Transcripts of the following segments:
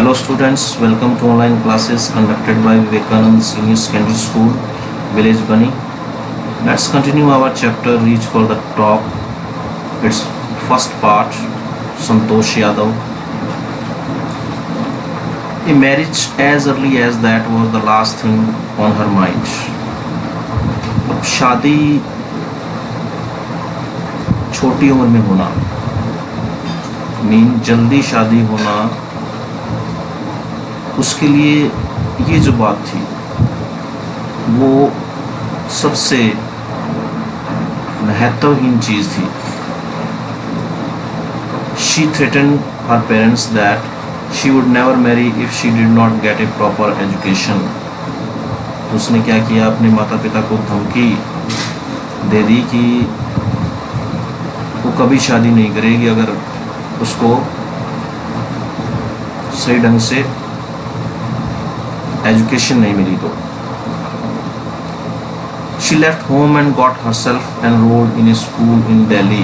Hello students, welcome to online classes conducted by Vivekanand Senior Secondary School, Village Bani. Let's continue our chapter Reach for the Top. Its first part, Santosh Yadav. A marriage as early as that was the last thing on her mind. अब शादी छोटी उम्र में होना mean जल्दी शादी होना, उसके लिए ये जो बात थी वो सबसे महत्वहीन चीज़ थी. She threatened her parents that she would never marry if she did not get a proper education. उसने क्या किया, अपने माता पिता को धमकी दे दी कि वो कभी शादी नहीं करेगी अगर उसको सही ढंग से एजुकेशन नहीं मिली तो. She left home and got herself enrolled in a school in Delhi.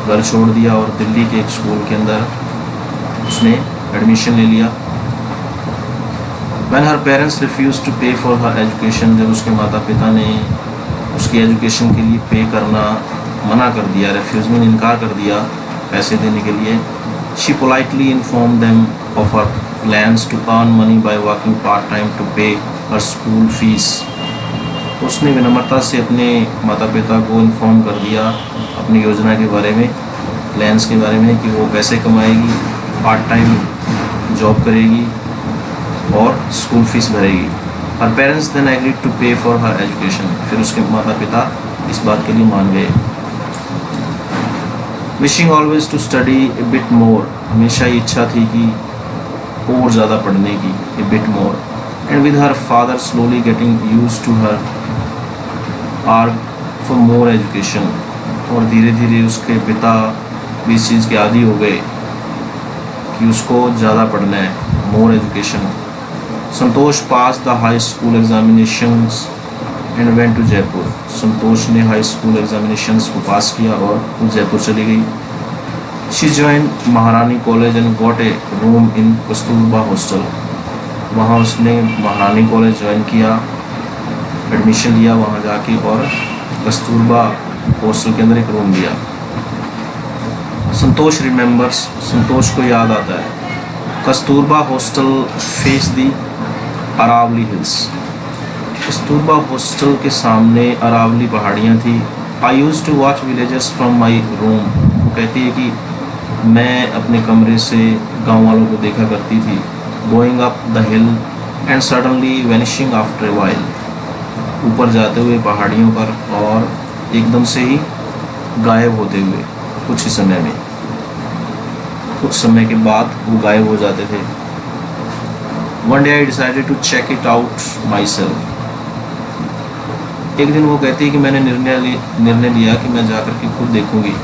घर छोड़ दिया और दिल्ली के एक स्कूल के अंदर उसने एडमिशन ले लिया. When her parents refused to pay for her education, जब उसके माता पिता ने उसकी एजुकेशन के लिए पे करना मना कर दिया, रेफ्यूज में इनकार कर दिया पैसे देने के लिए, she politely informed them of her plans to earn money by working part time to pay her school fees. उसने विनम्रता से अपने माता पिता को इन्फॉर्म कर दिया अपनी योजना के बारे में, प्लान्स के बारे में कि वो पैसे कमाएगी, पार्ट टाइम जॉब करेगी और स्कूल फीस भरेगी. Her parents then agreed to pay for her education. फिर उसके माता पिता इस बात के लिए मान गए. Wishing always to study a bit more, हमेशा इच्छा थी कि और ज़्यादा पढ़ने की, a bit more. And with her father slowly getting used to her arg for more education, और धीरे धीरे उसके पिता भी इस चीज़ के आदी हो गए कि उसको ज़्यादा पढ़ना है, more education. Santosh passed the high school examinations and went to Jaipur. संतोष ने हाई स्कूल एग्जामिनेशंस को पास किया और वो जयपुर चली गई. She joined महारानी college and got a room in Kasturba hostel. वहाँ उसने महारानी कॉलेज ज्वाइन किया, एडमिशन लिया वहाँ जाके और कस्तूरबा हॉस्टल के अंदर एक रूम लिया. संतोष रिमेंबर्स, संतोष को याद आता है, Kasturba hostel face the Aravalli hills. Kasturba hostel के सामने अरावली पहाड़ियाँ थी. I use to watch villagers from my room. वो कहती है कि मैं अपने कमरे से गांव वालों को देखा करती थी. Going up the hill and suddenly vanishing after a while. ऊपर जाते हुए पहाड़ियों पर और एकदम से ही गायब होते हुए कुछ ही समय में, कुछ समय के बाद वो गायब हो जाते थे. One day I decided to check it out myself. एक दिन वो कहती है कि मैंने निर्णय लिया कि मैं जाकर के खुद देखूंगी.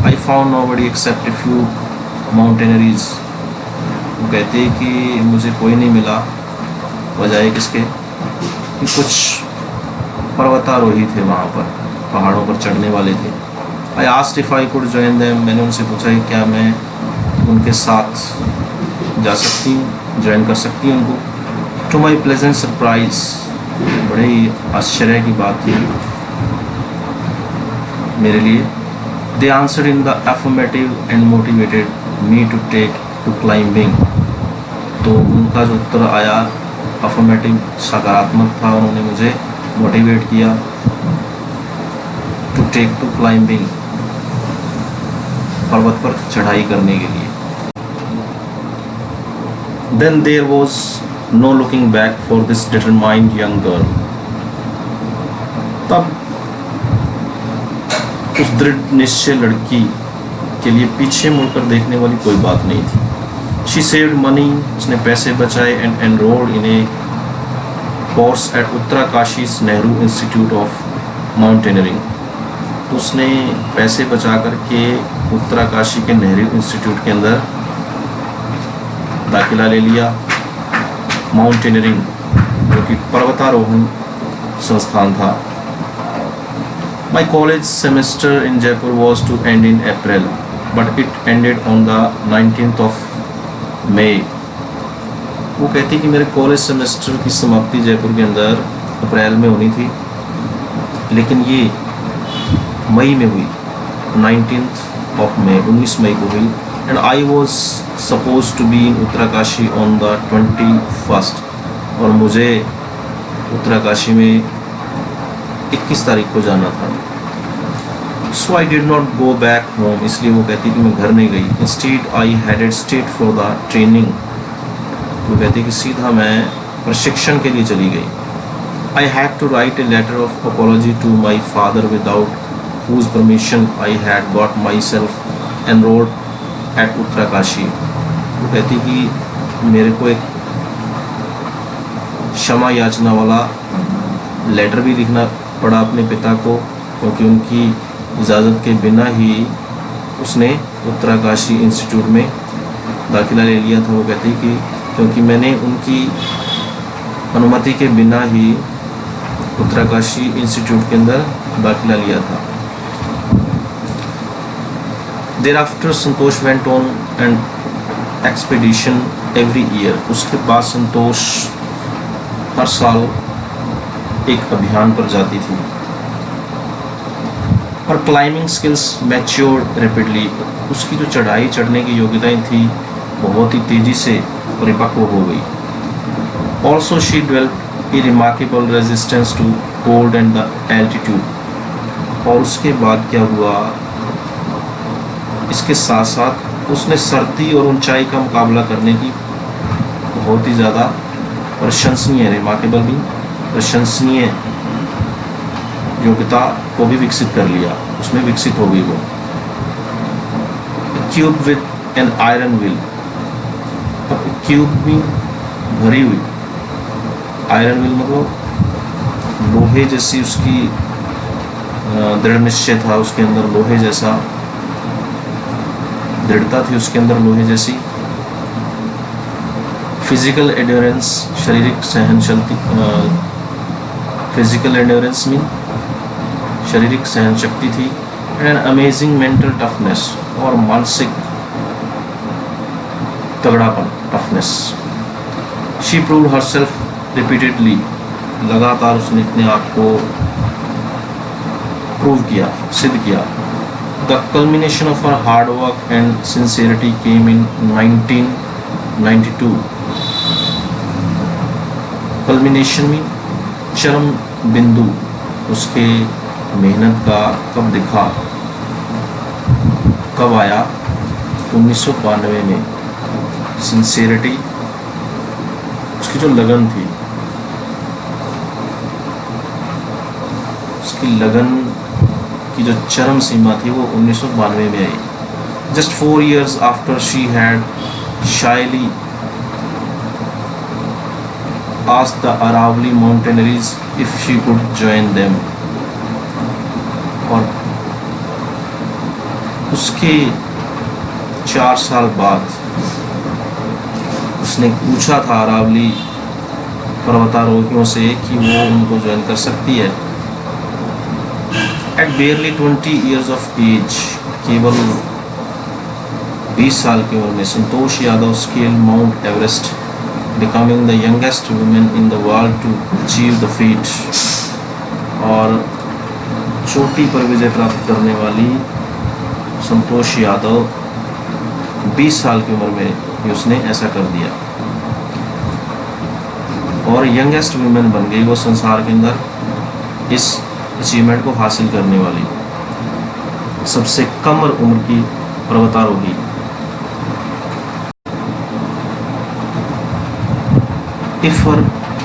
I found nobody except a few mountaineers. वो कहती है कि मुझे कोई नहीं मिला, बजाय किसके कि कुछ पर्वतारोही थे वहाँ पर, पहाड़ों पर चढ़ने वाले थे. I asked if I could join them. मैंने उनसे पूछा कि क्या मैं उनके साथ जा सकती हूँ, ज्वाइन कर सकती हूँ उनको. टू माई प्लेजेंट सरप्राइज, बड़े ही आश्चर्य की बात थी मेरे लिए. They answered in the affirmative and motivated me to take to climbing. तो उनका जो उत्तर आया अफर्मेटिव, सकारात्मक था. उन्होंने मुझे मोटिवेट किया टू टेक टू क्लाइंबिंग, पर्वत पर चढ़ाई करने के लिए. Then there was no looking back for this determined young girl. तब उस दृढ़ निश्चय लड़की के लिए पीछे मुड़कर देखने वाली कोई बात नहीं थी. She saved money, उसने पैसे बचाए and enrolled in a course at उत्तराकाशी's नेहरू इंस्टीट्यूट ऑफ माउंटेनियरिंग. उसने पैसे बचा करके उत्तराकाशी के नेहरू इंस्टीट्यूट के अंदर दाखिला ले लिया. माउंटेनियरिंग जो कि पर्वतारोहण संस्थान था. My college semester in Jaipur was to end in April, but it ended on the 19th of May. वो कहती कि मेरे कॉलेज सेमेस्टर की समाप्ति जयपुर के अंदर अप्रैल में होनी थी, लेकिन ये मई में हुई, 19th of May, 19 मई को हुई। And I was suppose to be in Uttarkashi on the 21st, और मुझे उत्तराकाशी में 21 तारीख को जाना था। So I did not go back home, इसलिए वो कहती कि मैं घर नहीं गई। Instead I headed straight for the training, वो कहती कि सीधा मैं प्रशिक्षण के लिए चली गई। I had to write a letter of apology to my father without whose permission I had got myself enrolled at Uttarkashi. वो कहती कि मेरे को एक क्षमा याचना वाला लेटर भी लिखना पड़ा अपने पिता को, क्योंकि उनकी इजाज़त के बिना ही उसने उत्तराकाशी इंस्टीट्यूट में दाखिला ले लिया था। वो कहती कि क्योंकि मैंने उनकी अनुमति के बिना ही उत्तराकाशी इंस्टीट्यूट के अंदर दाखिला लिया था। Thereafter Santosh went on an expedition every year, उसके बाद संतोष हर साल एक अभियान पर जाती थी। और क्लाइंबिंग स्किल्स मैच्योर्ड रैपिडली, उसकी जो चढ़ाई चढ़ने की योग्यताएं थी बहुत ही तेजी से परिपक्व हो गई। Also she developed a remarkable resistance to cold and the altitude, और उसके बाद क्या हुआ, इसके साथ साथ उसने सर्दी और ऊंचाई का मुकाबला करने की बहुत ही ज़्यादा प्रशंसनीय, रिमार्केबल भी प्रशंसनीय योग्यता को भी विकसित कर लिया, उसमें विकसित हो गई वो। Cube with an iron wheel, अब क्यूब भी भरी हुई, आयरन व्हील मतलब लोहे जैसी उसकी दृढ़ निश्चय था, उसके अंदर लोहे जैसा दृढ़ता थी, उसके अंदर लोहे जैसी। फिजिकल एंड्योरेंस, शारीरिक सहन शक्ति, फिजिकल एंड्योरेंस मीन शारीरिक सहन शक्ति थी। एंड अमेजिंग मेंटल टफनेस, और मानसिक तगड़ापन, toughness. She proved herself repeatedly, लगातार उसने अपने आप को प्रूव किया, सिद्ध किया। The culmination of her hard work and sincerity came in 1992. Culmination में चरम बिंदु उसके मेहनत का कब दिखा, कब आया, 1992 में। सिंसेरिटी, उसकी जो लगन थी, उसकी लगन की जो चरम सीमा थी वो 1992 में आई। Just 4 years after she had shyly asked the Aravalli mountaineers if she could join them, और उसके 4 साल बाद उसने पूछा था अरावली पर्वतारोहियों से कि वो उनको ज्वाइन कर सकती है। At barely 20 years of age, केवल 20 साल की उम्र में Santosh Yadav scale Mount Everest, becoming the youngest woman in the world to achieve the feat, और चोटी पर विजय प्राप्त करने वाली संतोष यादव 20 साल की उम्र में ही उसने ऐसा कर दिया, और यंगेस्ट वुमेन बन गई वो संसार के अंदर इस अचीवमेंट को हासिल करने वाली सबसे कम उम्र की पर्वतारोही। If her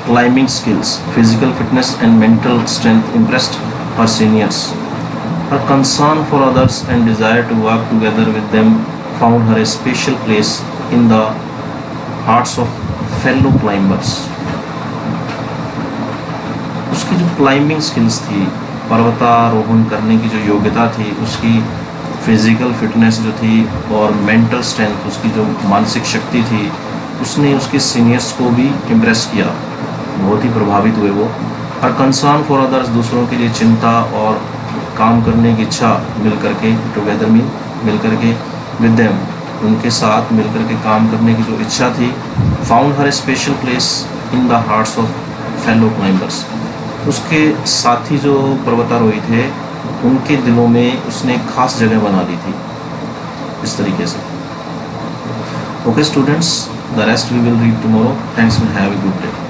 climbing skills, physical fitness and mental strength impressed her seniors, her concern for others and desire to work together with them found her a special place in the hearts of fellow climbers. उसकी जो climbing skills थी, पर्वतारोहण करने की जो योग्यता थी, उसकी फिजिकल फिटनेस जो थी और मेंटल स्ट्रेंथ, उसकी जो मानसिक शक्ति थी, उसने उसके सीनियर्स को भी इम्प्रेस किया, बहुत ही प्रभावित हुए वो। हर कंसर्न फॉर अदर्स, दूसरों के लिए चिंता और काम करने की इच्छा, मिल करके टुगेदर मिल करके विद देम, उनके साथ मिल करके काम करने की जो इच्छा थी, found her special place in the hearts of fellow climbers. उसके साथी जो पर्वतारोही थे उनके दिलों में उसने एक खास जगह बना दी थी, इस तरीके से। Okay students, the rest we will read tomorrow. Thanks and have a good day.